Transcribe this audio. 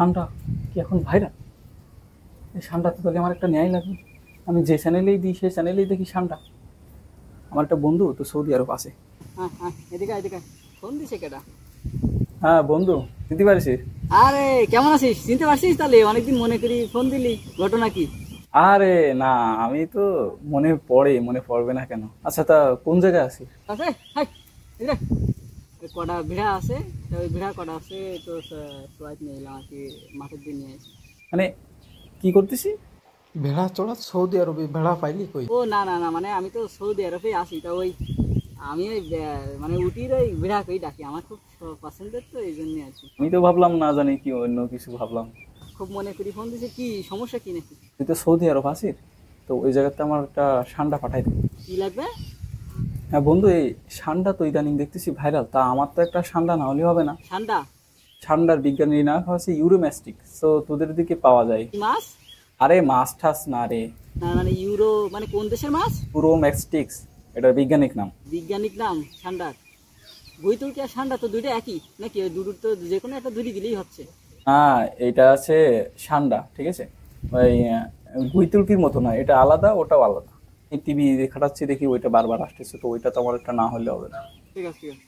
শানটা কি এখন ভাইরাল? এই শানটাতে তাহলে আমার একটা ন্যায় লাগবে। আমি যে চ্যানেলেই দিই সেই চ্যানেলেই দেখি শানটা। আমার একটা বন্ধু তো সৌদি আরব আছে। হ্যাঁ হ্যাঁ, এদিকে এদিকে ফোন দিছে কেটা? হ্যাঁ বন্ধু, দিতে পারিস? আরে কেমন আছিস? চিনতে পারছিস? তাহলে অনেকদিন মনে করি ফোন দিলি, ঘটনা কি? আরে না, আমি তো মনে পড়ে, মনে পড়বে না কেন? আচ্ছা তা কোন জায়গায় আছিস? আছে হাই, এদিকে কটা ভিড়া আছে, তা ওই ভিড়া কটা আছে তো সোয়াইট নিয়ে এলাম আর কি, মাঠের দিন নিয়ে এসে। মানে কি করতেছি? ভেড়া চড়া সৌদি আরবে ভেড়া পাইলি কই? ও না না না, মানে আমি তো সৌদি আরবে আছি, তা ওই আমি ওই মানে উটির ওই ভিড়াকেই ডাকি, আমার খুব পছন্দের, তো এই জন্যই আর কি। আমি তো ভাবলাম না জানি কি অন্য কিছু ভাবলাম। খুব মনে করি ফোন দিছে, কি সমস্যা কি নাকি? তুই তো সৌদি আরব আছিস, তো ওই জায়গাতে আমার একটা শানটা পাঠাই দে। কি লাগবে? হ্যাঁ বন্ধু, এই শানটা তো ইদানিং দেখতেছি ভাইরাল, তা আমার তো একটা শানটা না হলে হবে না। ঠান্ডা? ঠান্ডার বিজ্ঞানীর নাম হচ্ছে ইউরোম্যাস্টিক, তো তোদের দিকে পাওয়া যায়। কি মাছ? আরে মাছ ঠাস না রে, না মানে ইউরো মানে কোন দেশের মাছ? ইউরোম্যাস্টিক্স, এটার বৈজ্ঞানিক নাম। বিজ্ঞানিক নাম ঠান্ডার? বইতুল কি আর ঠান্ডা তো দুইটা একই নাকি? ওই দুটোর তো যে কোনো একটা দুলি দিলেই হচ্ছে। হ্যাঁ এটা আছে সান্ডা, ঠিক আছে। ওই গুইতুলকির মতো না, এটা আলাদা, ওটাও আলাদা। এই টিভি খাটাচ্ছি দেখি ওইটা বারবার আসতেছে, তো ওইটা তো আমার একটা না হলে হবে না। ঠিক আছে ঠিক আছে।